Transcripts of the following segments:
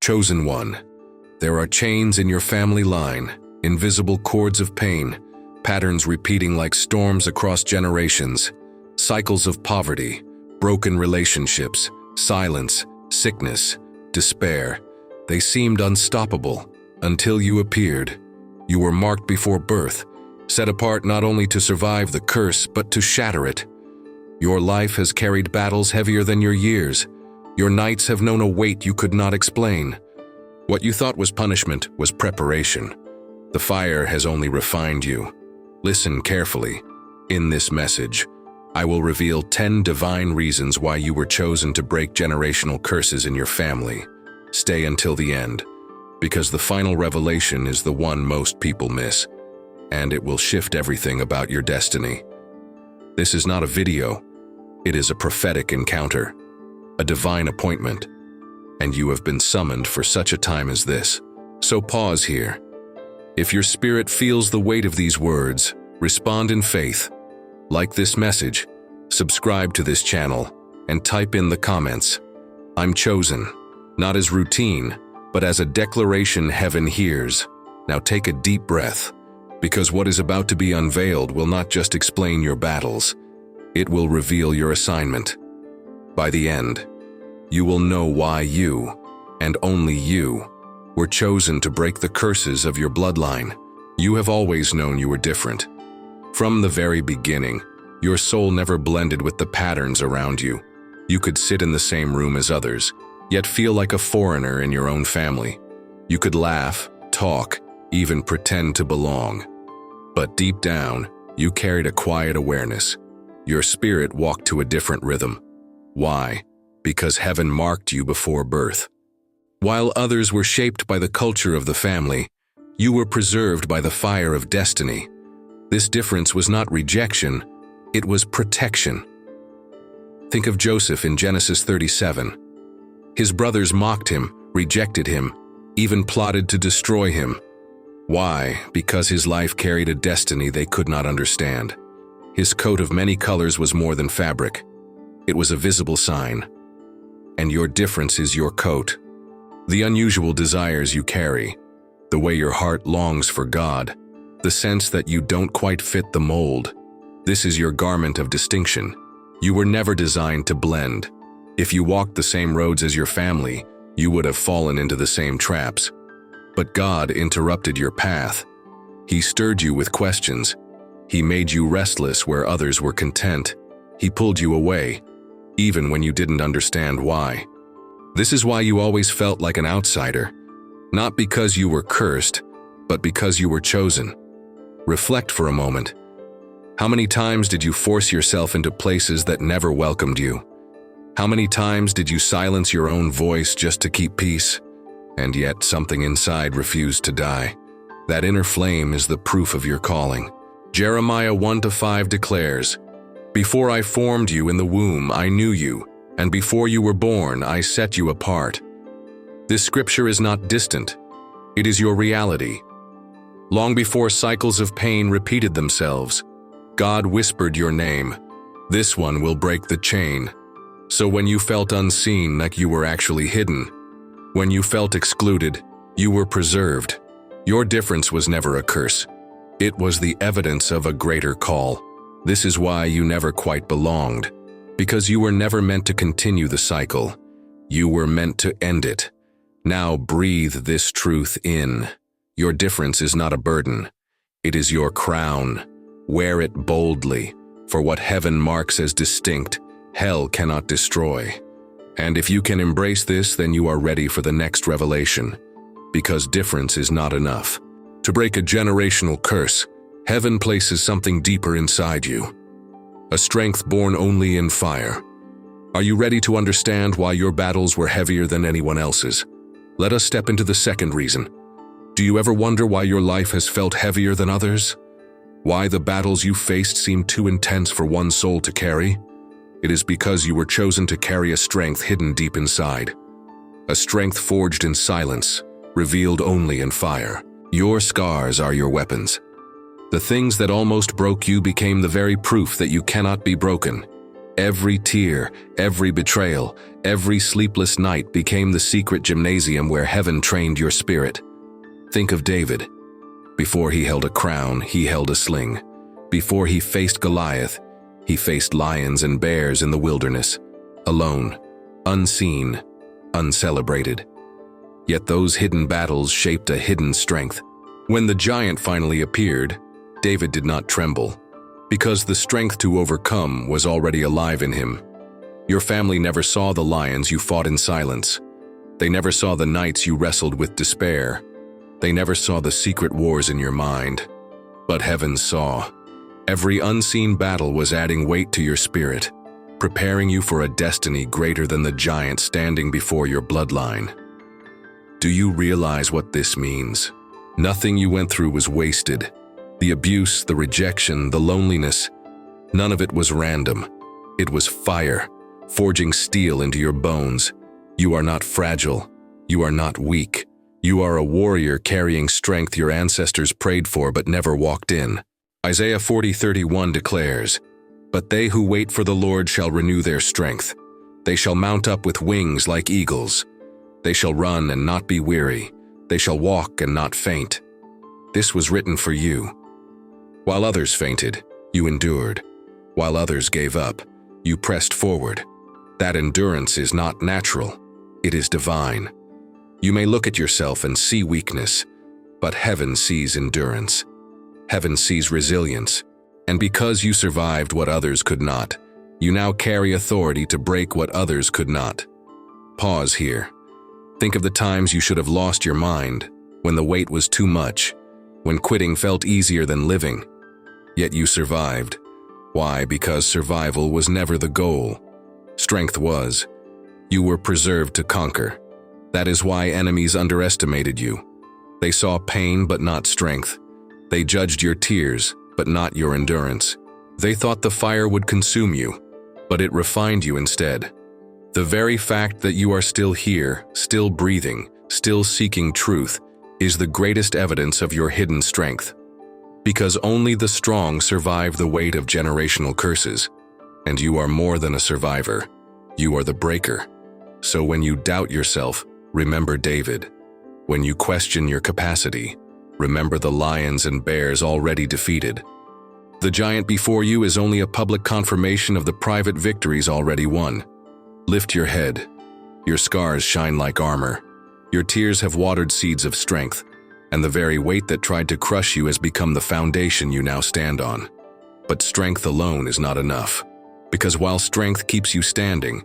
Chosen one, there are chains in your family line, invisible cords of pain, patterns repeating like storms across generations, cycles of poverty, broken relationships, silence, sickness, despair. They seemed unstoppable until you appeared. You were marked before birth, set apart not only to survive the curse but to shatter it. Your life has carried battles heavier than your years. Your nights have known a weight you could not explain. What you thought was punishment was preparation. The fire has only refined you. Listen carefully. In this message, I will reveal 10 divine reasons why you were chosen to break generational curses in your family. Stay until the end, because the final revelation is the one most people miss, and it will shift everything about your destiny. This is not a video. It is a prophetic encounter, a divine appointment, and you have been summoned for such a time as this. So pause here. If your spirit feels the weight of these words, respond in faith. Like this message, subscribe to this channel, and type in the comments, "I'm chosen," not as routine, but as a declaration heaven hears. Now take a deep breath, because what is about to be unveiled will not just explain your battles, it will reveal your assignment. By the end, you will know why you, and only you, were chosen to break the curses of your bloodline. You have always known you were different. From the very beginning, your soul never blended with the patterns around you. You could sit in the same room as others, yet feel like a foreigner in your own family. You could laugh, talk, even pretend to belong. But deep down, you carried a quiet awareness. Your spirit walked to a different rhythm. Why? Because heaven marked you before birth. While others were shaped by the culture of the family, you were preserved by the fire of destiny. This difference was not rejection, it was protection. Think of Joseph in Genesis 37. His brothers mocked him, rejected him, even plotted to destroy him. Why? Because his life carried a destiny they could not understand. His coat of many colors was more than fabric. It was a visible sign. And your difference is your coat. The unusual desires you carry, the way your heart longs for God, the sense that you don't quite fit the mold. This is your garment of distinction. You were never designed to blend. If you walked the same roads as your family, you would have fallen into the same traps. But God interrupted your path. He stirred you with questions. He made you restless where others were content. He pulled you away, even when you didn't understand why. This is why you always felt like an outsider, not because you were cursed, but because you were chosen. Reflect for a moment. How many times did you force yourself into places that never welcomed you? How many times did you silence your own voice just to keep peace? And yet something inside refused to die. That inner flame is the proof of your calling. Jeremiah 1-5 declares, "Before I formed you in the womb, I knew you, and before you were born, I set you apart." This scripture is not distant. It is your reality. Long before cycles of pain repeated themselves, God whispered your name. This one will break the chain. So when you felt unseen, like you were actually hidden, when you felt excluded, you were preserved. Your difference was never a curse. It was the evidence of a greater call. This is why you never quite belonged, because you were never meant to continue the cycle. You were meant to end it. Now breathe this truth in. Your difference is not a burden. It is your crown. Wear it boldly, for what heaven marks as distinct, hell cannot destroy. And if you can embrace this, then you are ready for the next revelation, because difference is not enough. To break a generational curse, heaven places something deeper inside you, a strength born only in fire. Are you ready to understand why your battles were heavier than anyone else's? Let us step into the second reason. Do you ever wonder why your life has felt heavier than others? Why the battles you faced seemed too intense for one soul to carry? It is because you were chosen to carry a strength hidden deep inside. A strength forged in silence, revealed only in fire. Your scars are your weapons. The things that almost broke you became the very proof that you cannot be broken. Every tear, every betrayal, every sleepless night became the secret gymnasium where heaven trained your spirit. Think of David. Before he held a crown, he held a sling. Before he faced Goliath, he faced lions and bears in the wilderness, alone, unseen, uncelebrated. Yet those hidden battles shaped a hidden strength. When the giant finally appeared, David did not tremble, because the strength to overcome was already alive in him. Your family never saw the lions you fought in silence. They never saw the nights you wrestled with despair. They never saw the secret wars in your mind. But heaven saw. Every unseen battle was adding weight to your spirit, preparing you for a destiny greater than the giant standing before your bloodline. Do you realize what this means? Nothing you went through was wasted. The abuse, the rejection, the loneliness, none of it was random. It was fire, forging steel into your bones. You are not fragile. You are not weak. You are a warrior carrying strength your ancestors prayed for but never walked in. Isaiah 40:31 declares, "But they who wait for the Lord shall renew their strength. They shall mount up with wings like eagles. They shall run and not be weary. They shall walk and not faint." This was written for you. While others fainted, you endured. While others gave up, you pressed forward. That endurance is not natural. It is divine. You may look at yourself and see weakness, but heaven sees endurance. Heaven sees resilience. And because you survived what others could not, you now carry authority to break what others could not. Pause here. Think of the times you should have lost your mind, when the weight was too much, when quitting felt easier than living. Yet you survived. Why? Because survival was never the goal. Strength was. You were preserved to conquer. That is why enemies underestimated you. They saw pain but not strength. They judged your tears but not your endurance. They thought the fire would consume you, but it refined you instead. The very fact that you are still here, still breathing, still seeking truth, is the greatest evidence of your hidden strength. Because only the strong survive the weight of generational curses. And you are more than a survivor. You are the breaker. So when you doubt yourself, remember David. When you question your capacity, remember the lions and bears already defeated. The giant before you is only a public confirmation of the private victories already won. Lift your head. Your scars shine like armor. Your tears have watered seeds of strength, and the very weight that tried to crush you has become the foundation you now stand on. But strength alone is not enough, because while strength keeps you standing,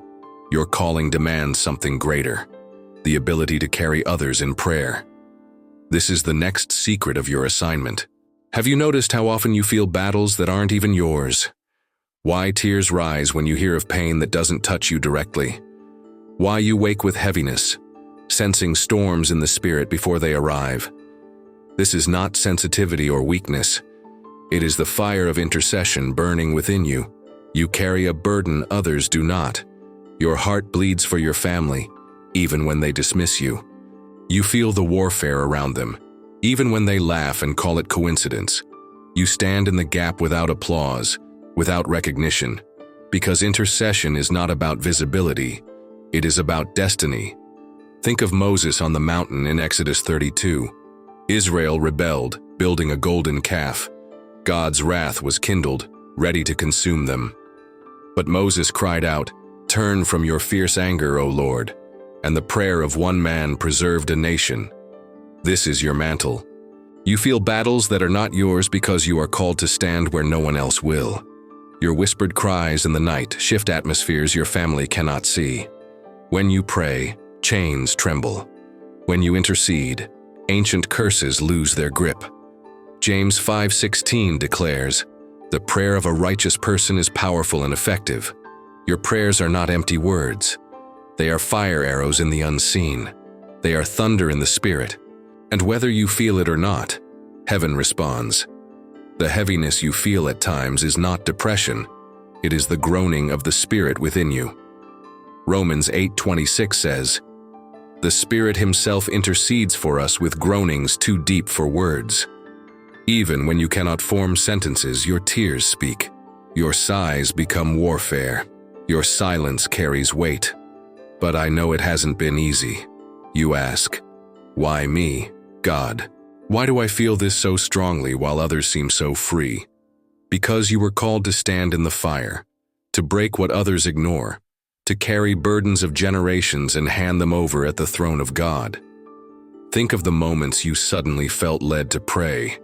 your calling demands something greater, the ability to carry others in prayer. This is the next secret of your assignment. Have you noticed how often you feel battles that aren't even yours? Why tears rise when you hear of pain that doesn't touch you directly? Why you wake with heaviness, sensing storms in the spirit before they arrive? This is not sensitivity or weakness. It is the fire of intercession burning within you. You carry a burden others do not. Your heart bleeds for your family, even when they dismiss you. You feel the warfare around them, even when they laugh and call it coincidence. You stand in the gap without applause, without recognition, because intercession is not about visibility, it is about destiny. Think of Moses on the mountain in Exodus 32. Israel rebelled, building a golden calf. God's wrath was kindled, ready to consume them. But Moses cried out, "Turn from your fierce anger, O Lord," and the prayer of one man preserved a nation. This is your mantle. You feel battles that are not yours because you are called to stand where no one else will. Your whispered cries in the night shift atmospheres your family cannot see. When you pray, chains tremble. When you intercede, ancient curses lose their grip. James 5:16 declares, "The prayer of a righteous person is powerful and effective." Your prayers are not empty words. They are fire arrows in the unseen. They are thunder in the spirit. And whether you feel it or not, heaven responds. The heaviness you feel at times is not depression. It is the groaning of the Spirit within you. Romans 8:26 says, "The Spirit Himself intercedes for us with groanings too deep for words." Even when you cannot form sentences, your tears speak. Your sighs become warfare. Your silence carries weight. But I know it hasn't been easy. You ask, why me, God? Why do I feel this so strongly while others seem so free? Because you were called to stand in the fire, to break what others ignore, to carry burdens of generations and hand them over at the throne of God. Think of the moments you suddenly felt led to pray.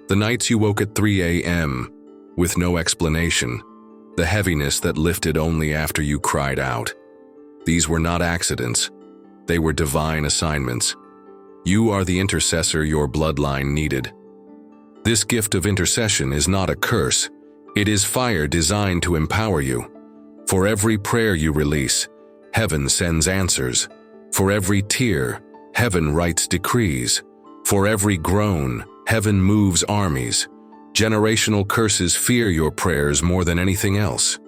The nights you woke at 3 a.m. with no explanation. The heaviness that lifted only after you cried out. These were not accidents. They were divine assignments. You are the intercessor your bloodline needed. This gift of intercession is not a curse. It is fire designed to empower you. For every prayer you release, heaven sends answers. For every tear, heaven writes decrees. For every groan, heaven moves armies. Generational curses fear your prayers more than anything else,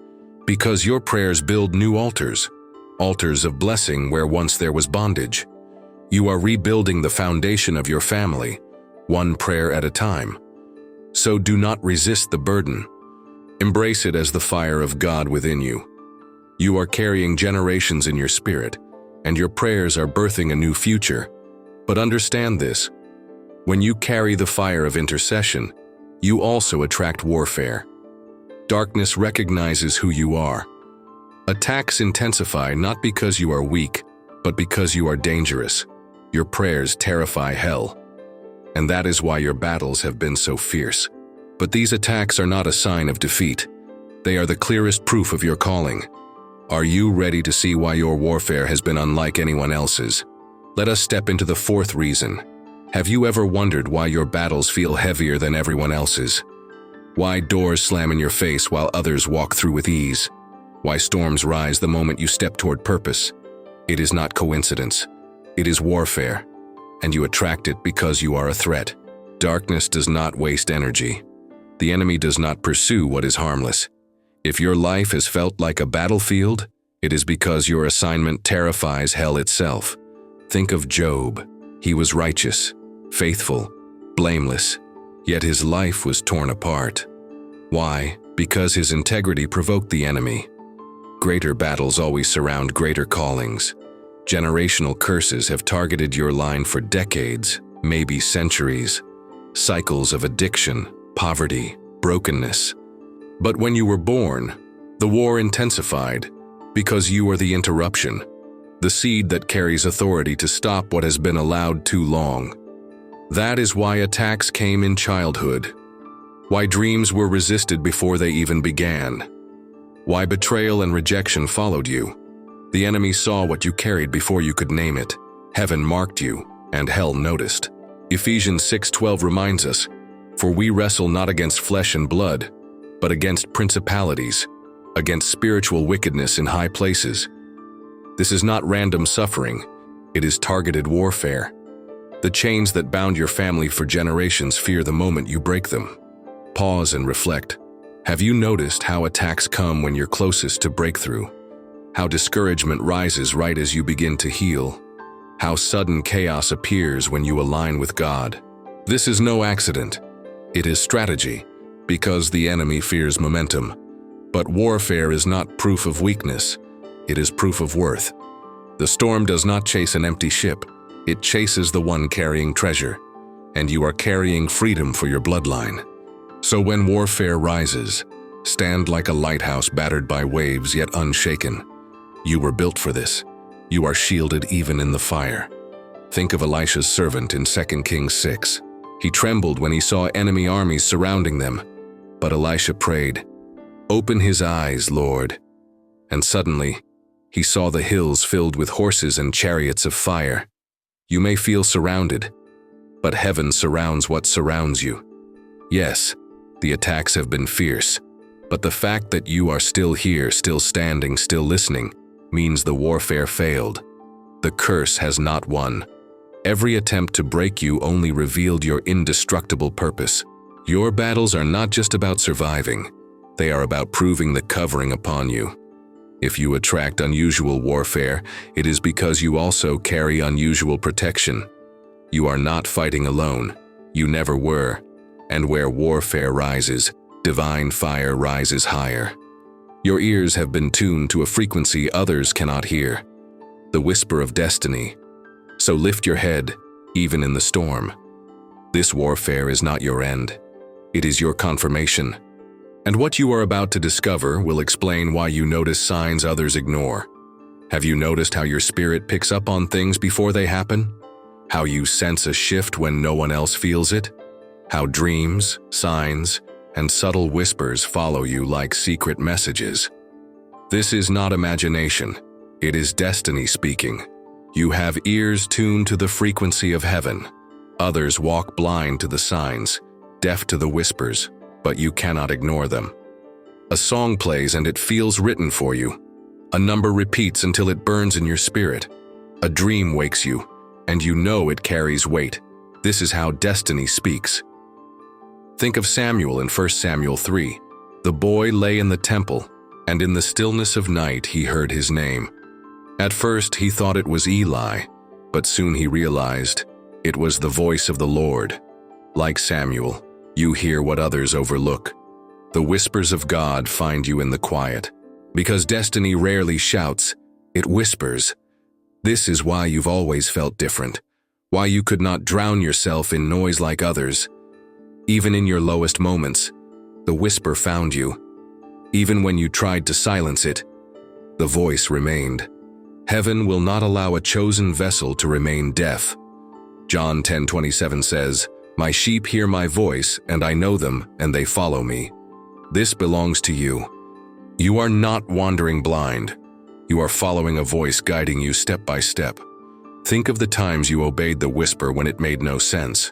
because your prayers build new altars, altars of blessing where once there was bondage. You are rebuilding the foundation of your family, one prayer at a time. So do not resist the burden. Embrace it as the fire of God within you. You are carrying generations in your spirit, and your prayers are birthing a new future. But understand this: when you carry the fire of intercession, you also attract warfare. Darkness recognizes who you are. Attacks intensify not because you are weak, but because you are dangerous. Your prayers terrify hell. And that is why your battles have been so fierce. But these attacks are not a sign of defeat. They are the clearest proof of your calling. Are you ready to see why your warfare has been unlike anyone else's? Let us step into the fourth reason. Have you ever wondered why your battles feel heavier than everyone else's? Why doors slam in your face while others walk through with ease? Why storms rise the moment you step toward purpose? It is not coincidence. It is warfare. And you attract it because you are a threat. Darkness does not waste energy. The enemy does not pursue what is harmless. If your life has felt like a battlefield, it is because your assignment terrifies hell itself. Think of Job. He was righteous, faithful, blameless, yet his life was torn apart. Why? Because his integrity provoked the enemy. Greater battles always surround greater callings. Generational curses have targeted your line for decades, maybe centuries. Cycles of addiction, poverty, brokenness. But when you were born, the war intensified because you are the interruption, the seed that carries authority to stop what has been allowed too long. That is why attacks came in childhood, why dreams were resisted before they even began, why betrayal and rejection followed you. The enemy saw what you carried before you could name it. Heaven marked you, and hell noticed. Ephesians 6:12 reminds us, "For we wrestle not against flesh and blood, but against principalities, against spiritual wickedness in high places." This is not random suffering, it is targeted warfare. The chains that bound your family for generations fear the moment you break them. Pause and reflect. Have you noticed how attacks come when you're closest to breakthrough? How discouragement rises right as you begin to heal? How sudden chaos appears when you align with God? This is no accident. It is strategy, because the enemy fears momentum. But warfare is not proof of weakness. It is proof of worth. The storm does not chase an empty ship. It chases the one carrying treasure. And you are carrying freedom for your bloodline. So when warfare rises, stand like a lighthouse battered by waves yet unshaken. You were built for this. You are shielded even in the fire. Think of Elisha's servant in 2 Kings 6. He trembled when he saw enemy armies surrounding them. But Elisha prayed, "Open his eyes, Lord." And suddenly, he saw the hills filled with horses and chariots of fire. You may feel surrounded, but heaven surrounds what surrounds you. Yes, the attacks have been fierce, but the fact that you are still here, still standing, still listening, means the warfare failed. The curse has not won. Every attempt to break you only revealed your indestructible purpose. Your battles are not just about surviving. They are about proving the covering upon you. If you attract unusual warfare, it is because you also carry unusual protection. You are not fighting alone. You never were. And where warfare rises, divine fire rises higher. Your ears have been tuned to a frequency others cannot hear, the whisper of destiny. So lift your head, even in the storm. This warfare is not your end. It is your confirmation. And what you are about to discover will explain why you notice signs others ignore. Have you noticed how your spirit picks up on things before they happen? How you sense a shift when no one else feels it? How dreams, signs, and subtle whispers follow you like secret messages? This is not imagination. It is destiny speaking. You have ears tuned to the frequency of heaven. Others walk blind to the signs, deaf to the whispers, but you cannot ignore them. A song plays and it feels written for you. A number repeats until it burns in your spirit. A dream wakes you, and you know it carries weight. This is how destiny speaks. Think of Samuel in 1 Samuel 3. The boy lay in the temple, and in the stillness of night he heard his name. At first he thought it was Eli, but soon he realized it was the voice of the Lord. Like Samuel, you hear what others overlook. The whispers of God find you in the quiet. Because destiny rarely shouts, it whispers. This is why you've always felt different, why you could not drown yourself in noise like others. Even in your lowest moments, the whisper found you. Even when you tried to silence it, the voice remained. Heaven will not allow a chosen vessel to remain deaf. John 10:27 says, "My sheep hear my voice, and I know them, and they follow me." This belongs to you. You are not wandering blind. You are following a voice guiding you step by step. Think of the times you obeyed the whisper when it made no sense.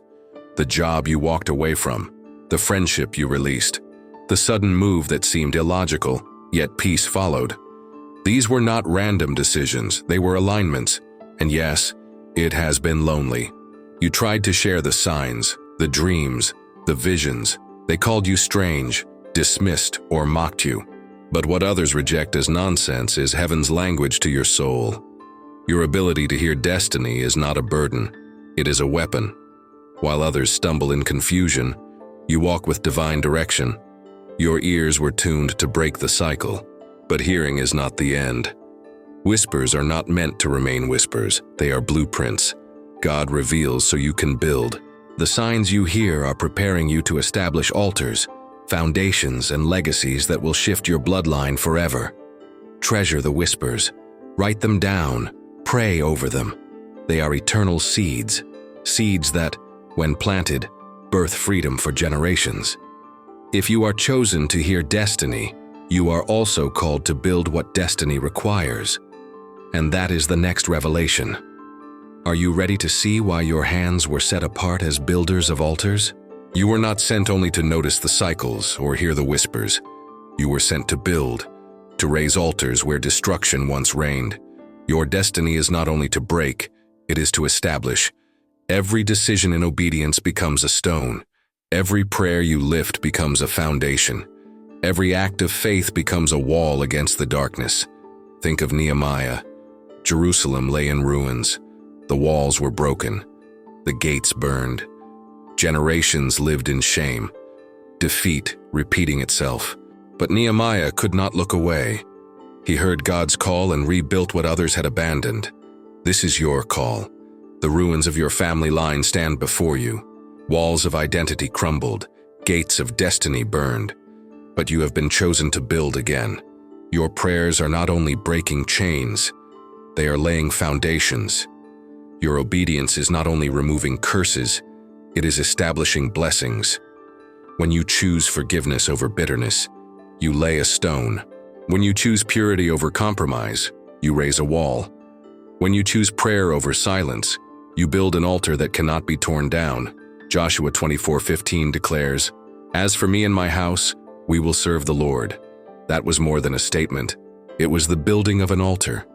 The job you walked away from, the friendship you released, the sudden move that seemed illogical, yet peace followed. These were not random decisions, they were alignments. And yes, it has been lonely. You tried to share the signs, the dreams, the visions. They called you strange, dismissed, or mocked you. But what others reject as nonsense is heaven's language to your soul. Your ability to hear destiny is not a burden, it is a weapon. While others stumble in confusion, you walk with divine direction. Your ears were tuned to break the cycle, but hearing is not the end. Whispers are not meant to remain whispers, they are blueprints. God reveals so you can build. The signs you hear are preparing you to establish altars, foundations, and legacies that will shift your bloodline forever. Treasure the whispers, write them down, pray over them. They are eternal seeds, seeds that, when planted, birth freedom for generations. If you are chosen to hear destiny, you are also called to build what destiny requires. And that is the next revelation. Are you ready to see why your hands were set apart as builders of altars? You were not sent only to notice the cycles or hear the whispers. You were sent to build, to raise altars where destruction once reigned. Your destiny is not only to break, it is to establish. Every decision in obedience becomes a stone. Every prayer you lift becomes a foundation. Every act of faith becomes a wall against the darkness. Think of Nehemiah. Jerusalem lay in ruins. The walls were broken. The gates burned. Generations lived in shame. Defeat repeating itself. But Nehemiah could not look away. He heard God's call and rebuilt what others had abandoned. This is your call. The ruins of your family line stand before you. Walls of identity crumbled. Gates of destiny burned. But you have been chosen to build again. Your prayers are not only breaking chains, they are laying foundations. Your obedience is not only removing curses, it is establishing blessings. When you choose forgiveness over bitterness, you lay a stone. When you choose purity over compromise, you raise a wall. When you choose prayer over silence, you build an altar that cannot be torn down. Joshua 24:15 declares, "As for me and my house, we will serve the Lord." That was more than a statement. It was the building of an altar.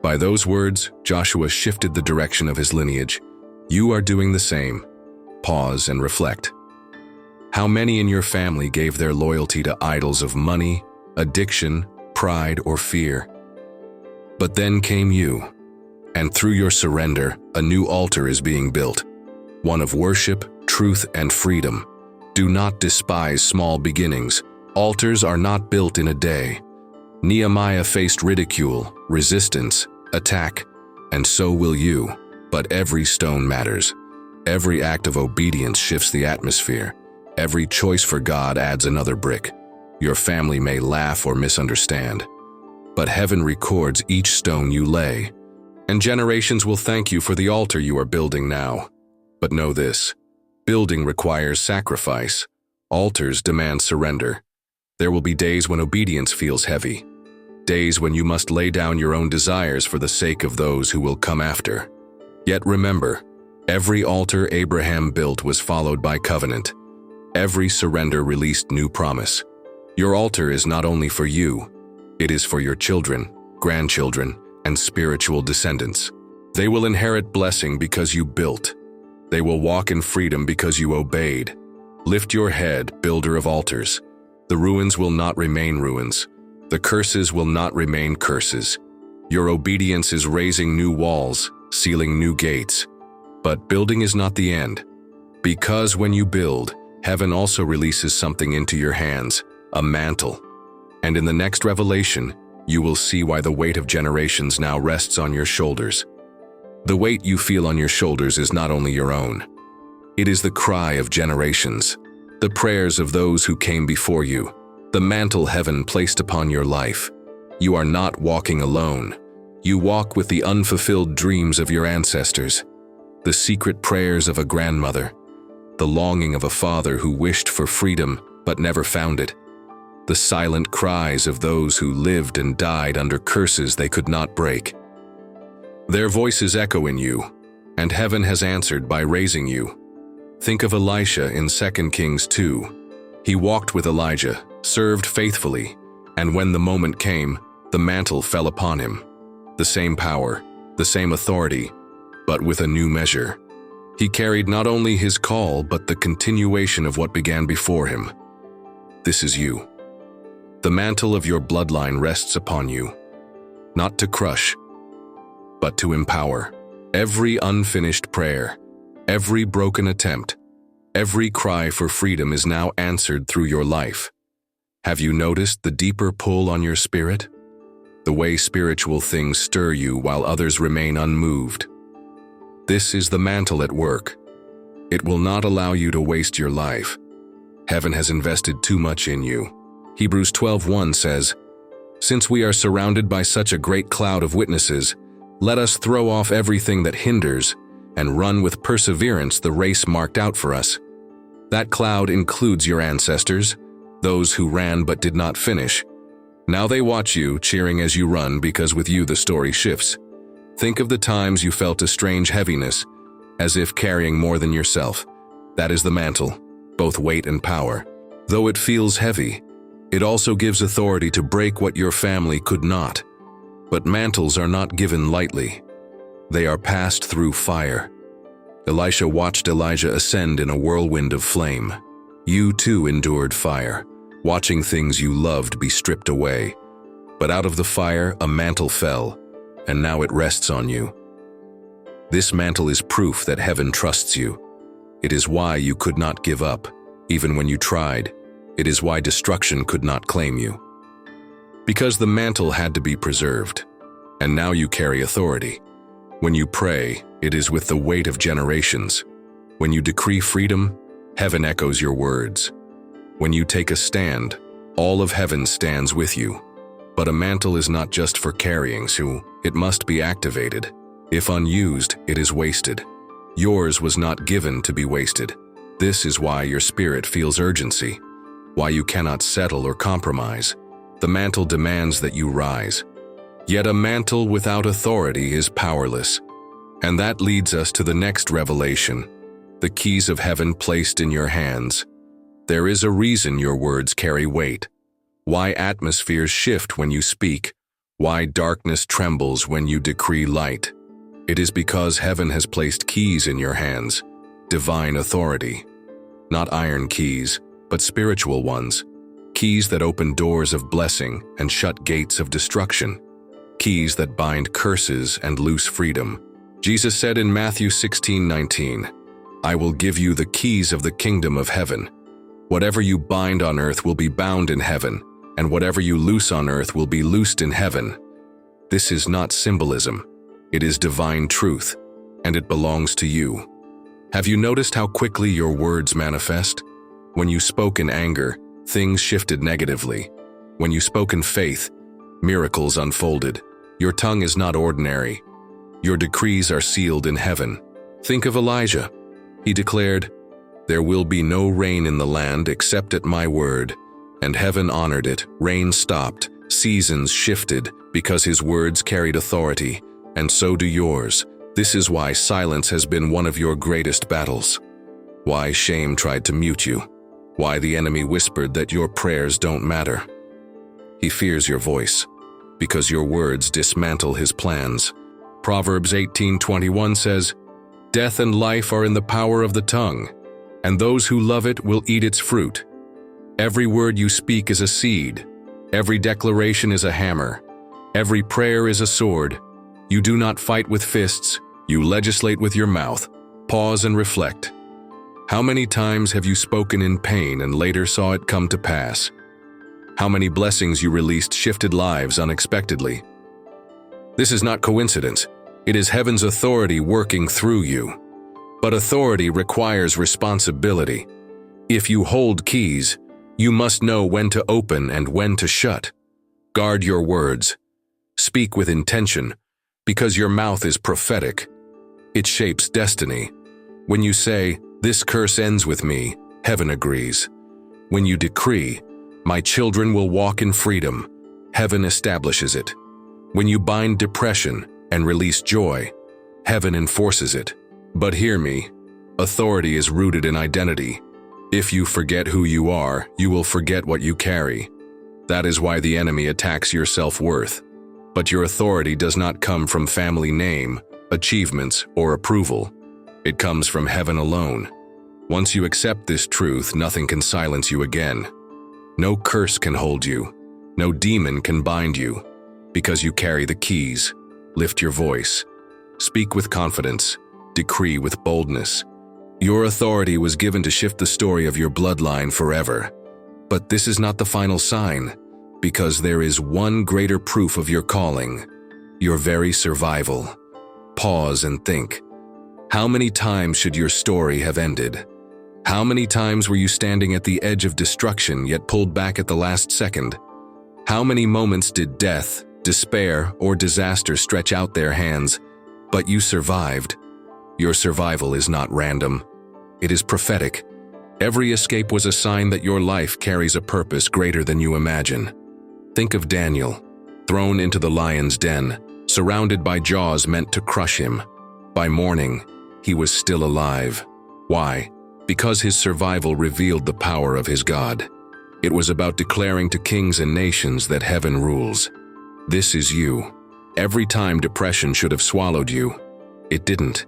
By those words, Joshua shifted the direction of his lineage. You are doing the same. Pause and reflect. How many in your family gave their loyalty to idols of money, addiction, pride, or fear? But then came you, and through your surrender, a new altar is being built. One of worship, truth, and freedom. Do not despise small beginnings. Altars are not built in a day. Nehemiah faced ridicule, resistance, attack, and so will you. But every stone matters. Every act of obedience shifts the atmosphere. Every choice for God adds another brick. Your family may laugh or misunderstand, but heaven records each stone you lay, and generations will thank you for the altar you are building now. But know this: building requires sacrifice. Altars demand surrender. There will be days when obedience feels heavy, days when you must lay down your own desires for the sake of those who will come after. Yet remember, every altar Abraham built was followed by covenant. Every surrender released new promise. Your altar is not only for you, it is for your children, grandchildren, and spiritual descendants. They will inherit blessing because you built. They will walk in freedom because you obeyed. Lift your head, builder of altars. The ruins will not remain ruins. The curses will not remain curses. Your obedience is raising new walls, sealing new gates. But building is not the end. Because when you build, heaven also releases something into your hands, a mantle. And in the next revelation, you will see why the weight of generations now rests on your shoulders. The weight you feel on your shoulders is not only your own. It is the cry of generations, the prayers of those who came before you, the mantle heaven placed upon your life. You are not walking alone. You walk with the unfulfilled dreams of your ancestors, the secret prayers of a grandmother, the longing of a father who wished for freedom but never found it, the silent cries of those who lived and died under curses they could not break. Their voices echo in you, and heaven has answered by raising you. Think of Elisha in 2 Kings 2. He walked with Elijah, served faithfully, and when the moment came, the mantle fell upon him. The same power, the same authority, but with a new measure. He carried not only his call, but the continuation of what began before him. This is you. The mantle of your bloodline rests upon you, not to crush, but to empower. Every unfinished prayer, every broken attempt, every cry for freedom is now answered through your life. Have you noticed the deeper pull on your spirit? The way spiritual things stir you while others remain unmoved. This is the mantle at work. It will not allow you to waste your life. Heaven has invested too much in you. Hebrews 12:1 says, "Since we are surrounded by such a great cloud of witnesses, let us throw off everything that hinders and run with perseverance the race marked out for us." That cloud includes your ancestors, those who ran but did not finish. Now they watch you, cheering as you run, because with you the story shifts. Think of the times you felt a strange heaviness, as if carrying more than yourself. That is the mantle, both weight and power. Though it feels heavy, it also gives authority to break what your family could not. But mantles are not given lightly. They are passed through fire. Elisha watched Elijah ascend in a whirlwind of flame. You too endured fire, watching things you loved be stripped away. But out of the fire, a mantle fell, and now it rests on you. This mantle is proof that heaven trusts you. It is why you could not give up, even when you tried. It is why destruction could not claim you. Because the mantle had to be preserved, and now you carry authority. When you pray, it is with the weight of generations. When you decree freedom, heaven echoes your words. When you take a stand, all of heaven stands with you. But a mantle is not just for carrying, so it must be activated. If unused, it is wasted. Yours was not given to be wasted. This is why your spirit feels urgency, why you cannot settle or compromise. The mantle demands that you rise. Yet a mantle without authority is powerless. And that leads us to the next revelation, the keys of heaven placed in your hands. There is a reason your words carry weight. Why atmospheres shift when you speak. Why darkness trembles when you decree light. It is because heaven has placed keys in your hands, divine authority. Not iron keys, but spiritual ones. Keys that open doors of blessing and shut gates of destruction. Keys that bind curses and loose freedom. Jesus said in Matthew 16:19, "I will give you the keys of the kingdom of heaven. Whatever you bind on earth will be bound in heaven, and whatever you loose on earth will be loosed in heaven. This is not symbolism. It is divine truth, and it belongs to you. Have you noticed how quickly your words manifest? When you spoke in anger, things shifted negatively. When you spoke in faith, miracles unfolded. Your tongue is not ordinary. Your decrees are sealed in heaven. Think of Elijah. He declared, "There will be no rain in the land except at my word." And heaven honored it. Rain stopped. Seasons shifted because his words carried authority, and so do yours. This is why silence has been one of your greatest battles. Why shame tried to mute you. Why the enemy whispered that your prayers don't matter. He fears your voice, because your words dismantle his plans. Proverbs 18:21 says, "Death and life are in the power of the tongue, and those who love it will eat its fruit." Every word you speak is a seed. Every declaration is a hammer. Every prayer is a sword. You do not fight with fists, you legislate with your mouth. Pause and reflect. How many times have you spoken in pain and later saw it come to pass? How many blessings you released shifted lives unexpectedly? This is not coincidence. It is heaven's authority working through you. But authority requires responsibility. If you hold keys, you must know when to open and when to shut. Guard your words. Speak with intention, because your mouth is prophetic. It shapes destiny. When you say, "This curse ends with me," heaven agrees. When you decree, "My children will walk in freedom," heaven establishes it. When you bind depression and release joy, heaven enforces it. But hear me, authority is rooted in identity. If you forget who you are, you will forget what you carry. That is why the enemy attacks your self-worth. But your authority does not come from family name, achievements, or approval. It comes from heaven alone. Once you accept this truth, nothing can silence you again. No curse can hold you. No demon can bind you. Because you carry the keys. Lift your voice. Speak with confidence. Decree with boldness. Your authority was given to shift the story of your bloodline forever. But this is not the final sign, because there is one greater proof of your calling, your very survival. Pause and think. How many times should your story have ended? How many times were you standing at the edge of destruction yet pulled back at the last second? How many moments did death, despair, or disaster stretch out their hands, but you survived? Your survival is not random. It is prophetic. Every escape was a sign that your life carries a purpose greater than you imagine. Think of Daniel, thrown into the lion's den, surrounded by jaws meant to crush him. By morning, he was still alive. Why? Because his survival revealed the power of his God. It was about declaring to kings and nations that heaven rules. This is you. Every time depression should have swallowed you, it didn't.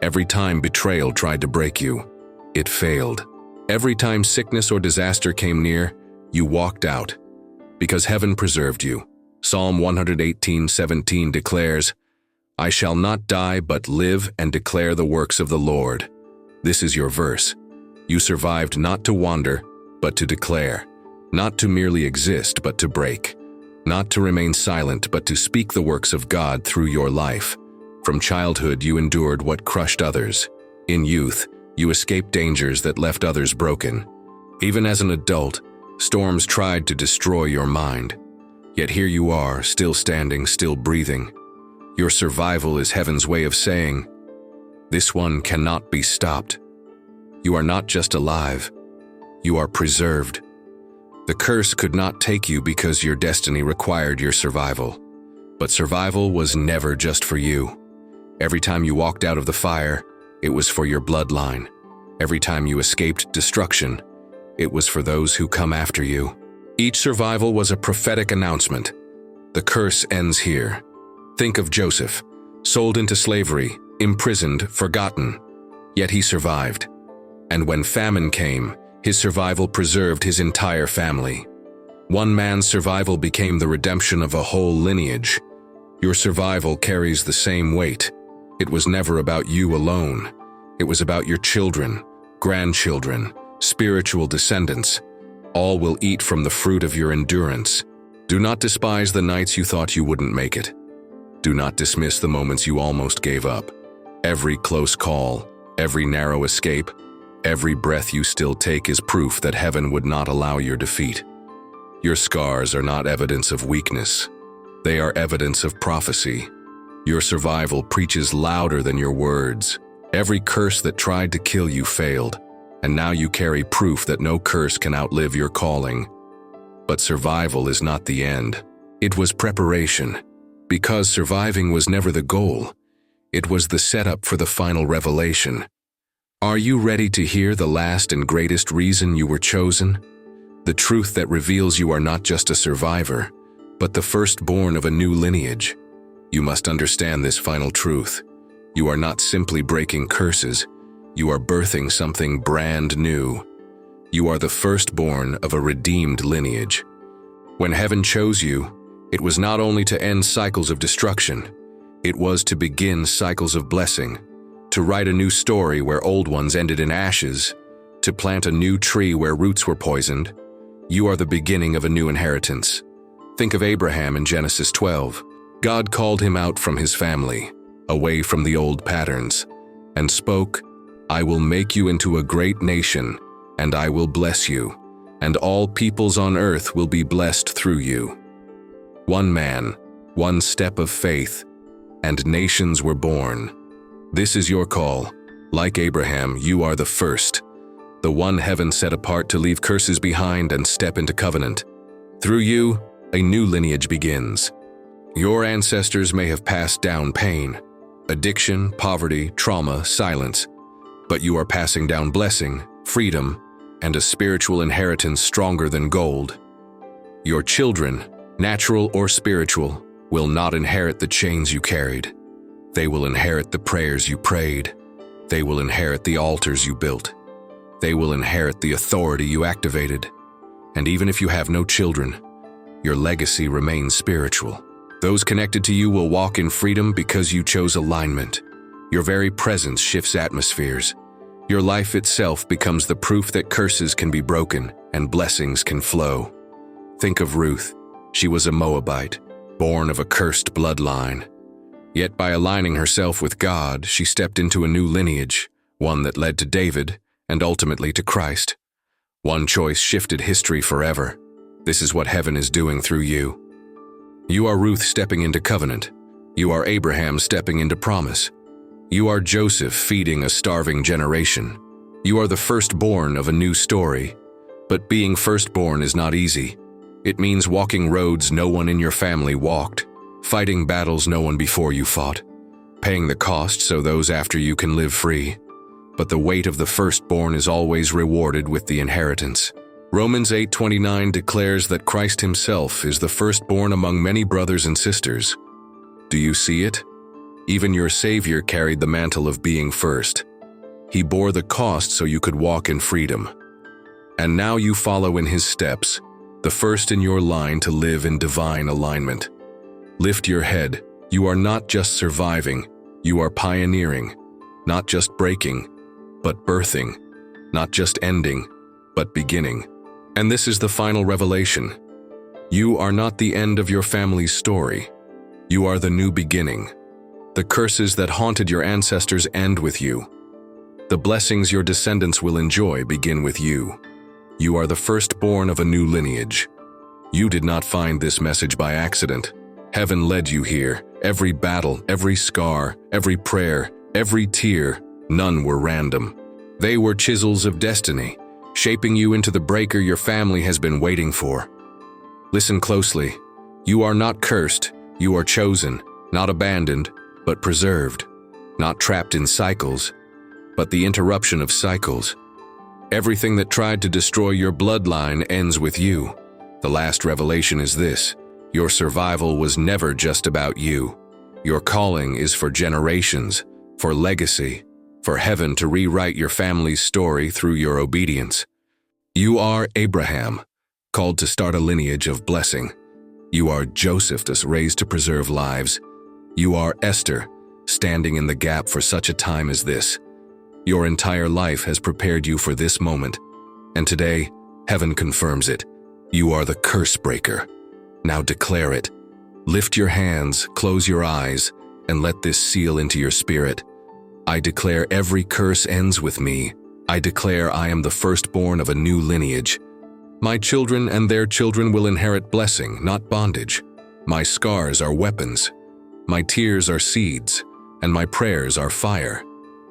Every time betrayal tried to break you, it failed. Every time sickness or disaster came near, you walked out. Because heaven preserved you. Psalm 118:17 declares, "I shall not die but live and declare the works of the Lord." This is your verse. You survived not to wander, but to declare. Not to merely exist, but to break. Not to remain silent, but to speak the works of God through your life. From childhood, you endured what crushed others. In youth, you escaped dangers that left others broken. Even as an adult, storms tried to destroy your mind. Yet here you are, still standing, still breathing. Your survival is heaven's way of saying, "This one cannot be stopped." You are not just alive, you are preserved. The curse could not take you because your destiny required your survival. But survival was never just for you. Every time you walked out of the fire, it was for your bloodline. Every time you escaped destruction, it was for those who come after you. Each survival was a prophetic announcement. The curse ends here. Think of Joseph, sold into slavery, imprisoned, forgotten. Yet he survived. And when famine came, his survival preserved his entire family. One man's survival became the redemption of a whole lineage. Your survival carries the same weight. It was never about you alone. It was about your children, grandchildren, spiritual descendants. All will eat from the fruit of your endurance. Do not despise the nights you thought you wouldn't make it. Do not dismiss the moments you almost gave up. Every close call, every narrow escape, every breath you still take is proof that heaven would not allow your defeat. Your scars are not evidence of weakness. They are evidence of prophecy. Your survival preaches louder than your words. Every curse that tried to kill you failed, and now you carry proof that no curse can outlive your calling. But survival is not the end. It was preparation. Because surviving was never the goal, it was the setup for the final revelation. Are you ready to hear the last and greatest reason you were chosen? The truth that reveals you are not just a survivor, but the firstborn of a new lineage. You must understand this final truth. You are not simply breaking curses, you are birthing something brand new. You are the firstborn of a redeemed lineage. When heaven chose you, it was not only to end cycles of destruction, it was to begin cycles of blessing, to write a new story where old ones ended in ashes, to plant a new tree where roots were poisoned. You are the beginning of a new inheritance. Think of Abraham in Genesis 12. God called him out from his family, away from the old patterns, and spoke, "I will make you into a great nation, and I will bless you, and all peoples on earth will be blessed through you." One man, one step of faith, and nations were born. This is your call. Like Abraham, you are the first, the one heaven set apart to leave curses behind and step into covenant. Through you, a new lineage begins. Your ancestors may have passed down pain, addiction, poverty, trauma, silence, but you are passing down blessing, freedom, and a spiritual inheritance stronger than gold. Your children, natural or spiritual, will not inherit the chains you carried. They will inherit the prayers you prayed. They will inherit the altars you built. They will inherit the authority you activated. And even if you have no children, your legacy remains spiritual. Those connected to you will walk in freedom because you chose alignment. Your very presence shifts atmospheres. Your life itself becomes the proof that curses can be broken and blessings can flow. Think of Ruth. She was a Moabite, born of a cursed bloodline. Yet by aligning herself with God, she stepped into a new lineage, one that led to David and ultimately to Christ. One choice shifted history forever. This is what heaven is doing through you. You are Ruth stepping into covenant. You are Abraham stepping into promise. You are Joseph feeding a starving generation. You are the firstborn of a new story. But being firstborn is not easy. It means walking roads no one in your family walked, fighting battles no one before you fought, paying the cost so those after you can live free. But the weight of the firstborn is always rewarded with the inheritance. Romans 8:29 declares that Christ himself is the firstborn among many brothers and sisters. Do you see it? Even your Savior carried the mantle of being first. He bore the cost so you could walk in freedom. And now you follow in his steps, the first in your line to live in divine alignment. Lift your head. You are not just surviving, you are pioneering. Not just breaking, but birthing. Not just ending, but beginning. And this is the final revelation. You are not the end of your family's story. You are the new beginning. The curses that haunted your ancestors end with you. The blessings your descendants will enjoy begin with you. You are the firstborn of a new lineage. You did not find this message by accident. Heaven led you here. Every battle, every scar, every prayer, every tear, none were random. They were chisels of destiny, shaping you into the breaker your family has been waiting for. Listen closely. You are not cursed, you are chosen, not abandoned, but preserved. Not trapped in cycles, but the interruption of cycles. Everything that tried to destroy your bloodline ends with you. The last revelation is this: your survival was never just about you. Your calling is for generations, for legacy, for heaven to rewrite your family's story through your obedience. You are Abraham, called to start a lineage of blessing. You are Joseph, raised to preserve lives. You are Esther, standing in the gap for such a time as this. Your entire life has prepared you for this moment, and today, Heaven confirms it. You are the curse breaker. Now declare it. Lift your hands, close your eyes, and let this seal into your spirit. I declare every curse ends with me. I declare I am the firstborn of a new lineage. My children and their children will inherit blessing, not bondage. My scars are weapons. My tears are seeds, and my prayers are fire.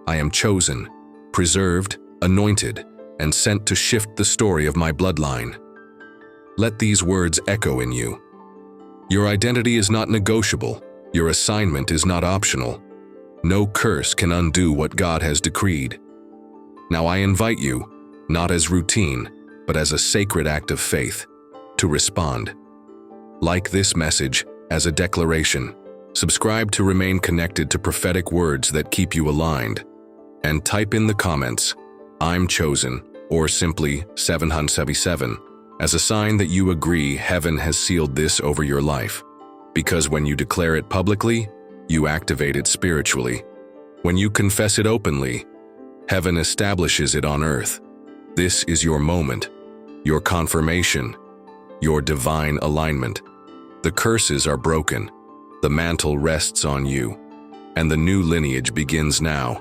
I am chosen, preserved, anointed, and sent to shift the story of my bloodline. Let these words echo in you. Your identity is not negotiable. Your assignment is not optional. No curse can undo what God has decreed. Now I invite you, not as routine, but as a sacred act of faith, to respond. Like this message as a declaration. Subscribe to remain connected to prophetic words that keep you aligned. And type in the comments, "I'm chosen," or simply 777, as a sign that you agree heaven has sealed this over your life. Because when you declare it publicly, you activate it spiritually. When you confess it openly, heaven establishes it on earth. This is your moment, your confirmation, your divine alignment. The curses are broken, the mantle rests on you, and the new lineage begins now.